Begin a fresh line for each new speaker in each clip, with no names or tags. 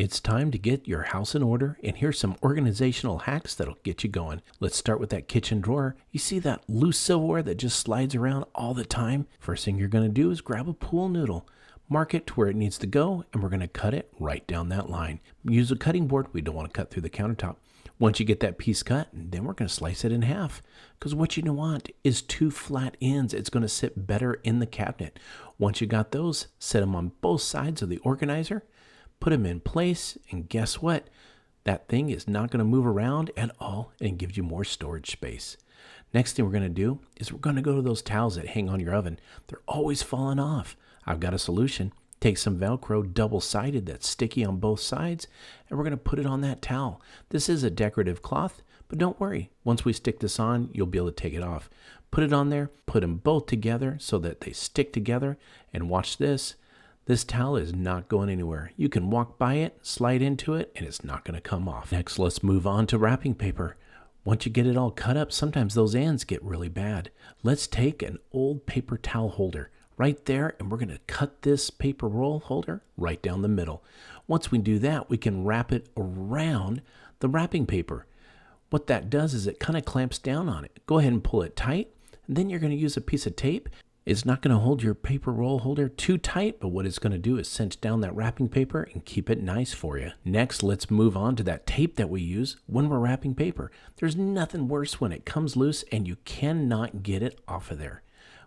It's time to get your house in order, and here's some organizational hacks that'll get you going. Let's start with that kitchen drawer. You see that loose silverware that just slides around all the time? First thing you're going to do is grab a pool noodle. Mark it to where it needs to go, and we're going to cut it right down that line. Use a cutting board. We don't want to cut through the countertop. Once you get that piece cut, then we're going to slice it in half, because what you want is two flat ends. It's going to sit better in the cabinet. Once you got those, set them on both sides of the organizer, put them in place, and guess what? That thing is not going to move around at all and gives you more storage space. Next thing we're going to do is we're going to go to those towels that hang on your oven. They're always falling off. I've got a solution. Take some Velcro double-sided that's sticky on both sides, and we're going to put it on that towel. This is a decorative cloth, but don't worry. Once we stick this on, you'll be able to take it off. Put it on there, put them both together so that they stick together, and watch this. This towel is not going anywhere. You can walk by it, slide into it, and it's not going to come off. Next, let's move on to wrapping paper. Once you get it all cut up, sometimes those ends get really bad. Let's take an old paper towel holder right there, and we're going to cut this paper roll holder right down the middle. Once we do that, we can wrap it around the wrapping paper. What that does is it kind of clamps down on it. Go ahead and pull it tight, and then you're going to use a piece of tape. It's not going to hold your paper roll holder too tight, but what it's going to do is cinch down that wrapping paper and keep it nice for you. Next, let's move on to that tape that we use when we're wrapping paper. There's nothing worse when it comes loose and you cannot get it off of there.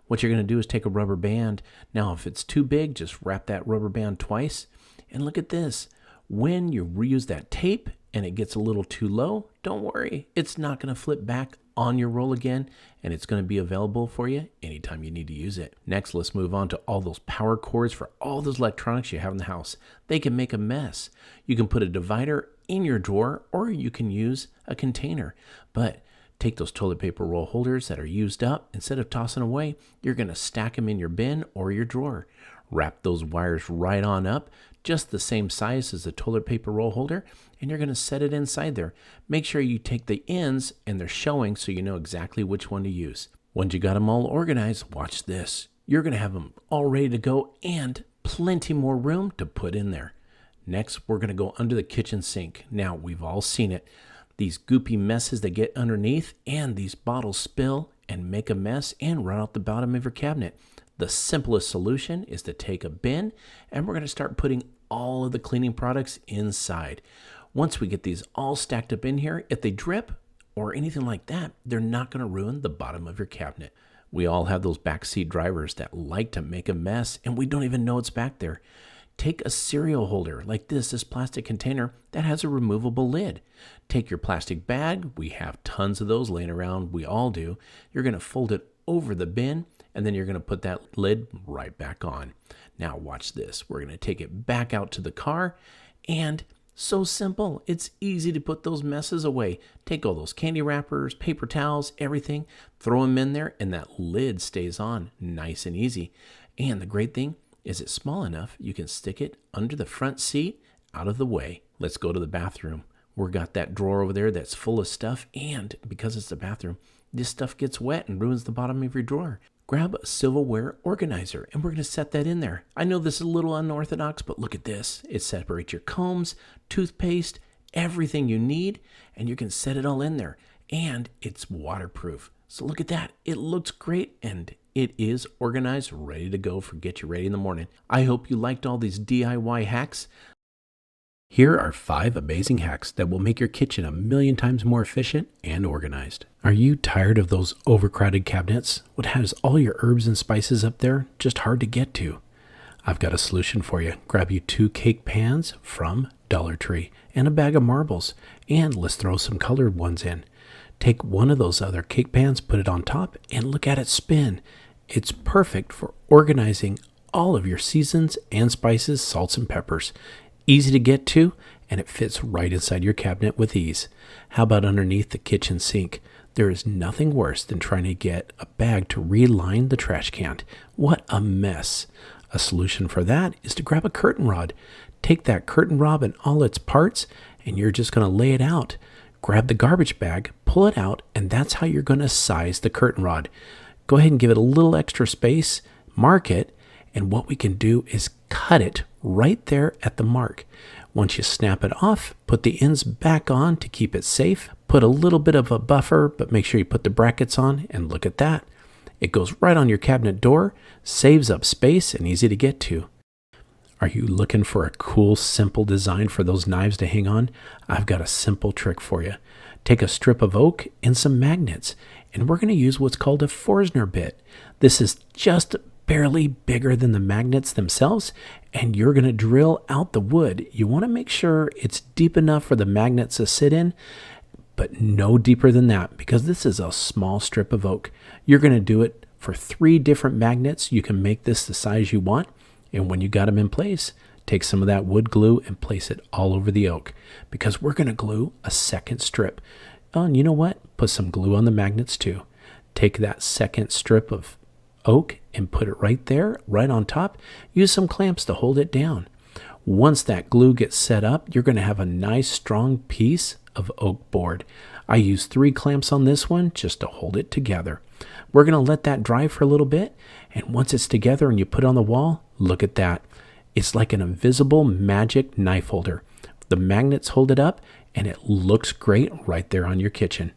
What you're going to do is take a rubber band. Now, if it's too big, just wrap that rubber band twice. And look at this. When you reuse that tape and it gets a little too low, don't worry. It's not going to flip back on your roll again, and it's going to be available for you anytime you need to use it. Next, let's move on to all those power cords for all those electronics you have in the house. They can make a mess. You can put a divider in your drawer, or you can use a container. But take those toilet paper roll holders that are used up. Instead of tossing away, you're going to stack them in your bin or your drawer. Wrap those wires right on up, just the same size as the toilet paper roll holder, and you're going to set it inside there. Make sure you take the ends and they're showing so you know exactly which one to use. Once you got them all organized, watch this. You're going to have them all ready to go and plenty more room to put in there. Next, we're going to go under the kitchen sink. Now, we've all seen it. These goopy messes that get underneath, and these bottles spill and make a mess and run out the bottom of your cabinet. The simplest solution is to take a bin, and we're going to start putting all of the cleaning products inside. Once we get these all stacked up in here, if they drip or anything like that, they're not going to ruin the bottom of your cabinet. We all have those backseat drivers that like to make a mess, and we don't even know it's back there. Take a cereal holder like this plastic container that has a removable lid. Take your plastic bag. We have tons of those laying around. We all do. You're going to fold it over the bin, and then you're going to put that lid right back on. Now watch this. We're going to take it back out to the car, and so simple. It's easy to put those messes away. Take all those candy wrappers, paper towels, everything, throw them in there, and that lid stays on nice and easy. And the great thing is it's small enough you can stick it under the front seat out of the way. Let's go to the bathroom. We've got that drawer over there that's full of stuff, and because it's the bathroom, this stuff gets wet and ruins the bottom of your drawer. Grab a silverware organizer, and we're going to set that in there. I know this is a little unorthodox, but look at this. It separates your combs, toothpaste, everything you need, and you can set it all in there. And it's waterproof. So look at that. It looks great, and it is organized, ready to go for Get You Ready in the Morning. I hope you liked all these DIY hacks. Here are 5 amazing hacks that will make your kitchen a million times more efficient and organized. Are you tired of those overcrowded cabinets? What has all your herbs and spices up there just hard to get to? I've got a solution for you. Grab you 2 cake pans from Dollar Tree and a bag of marbles, and let's throw some colored ones in. Take one of those other cake pans, put it on top, and look at it spin. It's perfect for organizing all of your seasons and spices, salts and peppers. Easy to get to, and it fits right inside your cabinet with ease. How about underneath the kitchen sink? There is nothing worse than trying to get a bag to reline the trash can. What a mess. A solution for that is to grab a curtain rod. Take that curtain rod and all its parts, and you're just going to lay it out. Grab the garbage bag, pull it out, and that's how you're going to size the curtain rod. Go ahead and give it a little extra space, mark it, and what we can do is cut it right there at the mark. Once you snap it off, put the ends back on to keep it safe. Put a little bit of a buffer, but make sure you put the brackets on, and look at that. It goes right on your cabinet door, saves up space, and easy to get to. Are you looking for a cool, simple design for those knives to hang on? I've got a simple trick for you. Take a strip of oak and some magnets, and we're going to use what's called a Forstner bit. This is just barely bigger than the magnets themselves, and you're going to drill out the wood. You want to make sure it's deep enough for the magnets to sit in, but no deeper than that, because this is a small strip of oak. You're going to do it for 3 different magnets. You can make this the size you want, and when you got them in place, take some of that wood glue and place it all over the oak, because we're going to glue a second strip. Oh, and you know what? Put some glue on the magnets too. Take that second strip of oak and put it right there, right on top. Use some clamps to hold it down. Once that glue gets set up, you're going to have a nice strong piece of oak board. I use 3 clamps on this one just to hold it together. We're going to let that dry for a little bit, and once it's together and you put it on the wall, look at that. It's like an invisible magic knife holder. The magnets hold it up, and it looks great right there on your kitchen.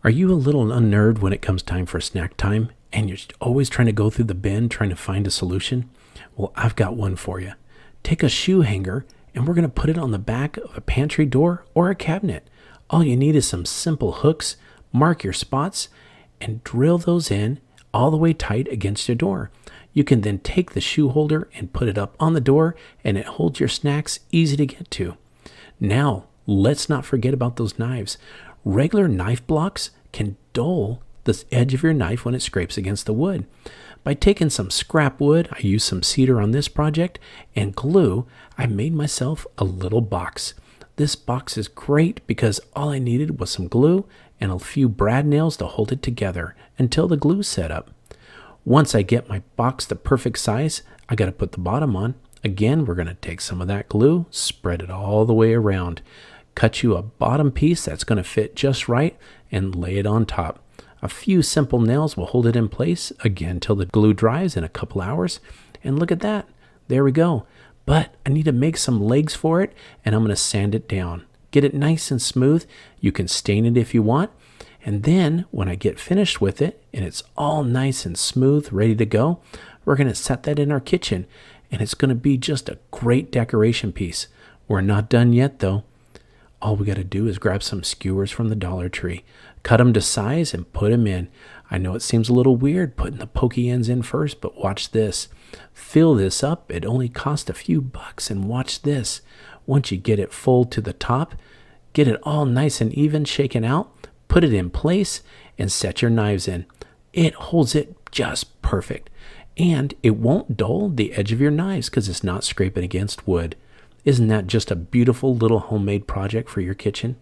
Are you a little unnerved when it comes time for snack time, and you're always trying to go through the bin trying to find a solution? Well, I've got one for you. Take a shoe hanger, and we're going to put it on the back of a pantry door or a cabinet. All you need is some simple hooks. Mark your spots and drill those in all the way tight against your door. You can then take the shoe holder and put it up on the door, and it holds your snacks easy to get to. Now, let's not forget about those knives. Regular knife blocks can dull the edge of your knife when it scrapes against the wood. By taking some scrap wood, I used some cedar on this project, and glue, I made myself a little box. This box is great because all I needed was some glue and a few brad nails to hold it together until the glue set up. Once I get my box the perfect size, I got to put the bottom on. Again, we're going to take some of that glue, spread it all the way around, cut you a bottom piece that's going to fit just right, and lay it on top. A few simple nails will hold it in place, again, till the glue dries in a couple hours. And look at that. There we go. But I need to make some legs for it, and I'm going to sand it down. Get it nice and smooth. You can stain it if you want. And then when I get finished with it, and it's all nice and smooth, ready to go, we're going to set that in our kitchen, and it's going to be just a great decoration piece. We're not done yet, though. All we got to do is grab some skewers from the Dollar Tree, cut them to size, and put them in. I know it seems a little weird putting the pokey ends in first, but watch this. Fill this up. It only cost a few bucks, and watch this. Once you get it full to the top, get it all nice and even shaken out, put it in place, and set your knives in. It holds it just perfect, and it won't dull the edge of your knives because it's not scraping against wood. Isn't that just a beautiful little homemade project for your kitchen?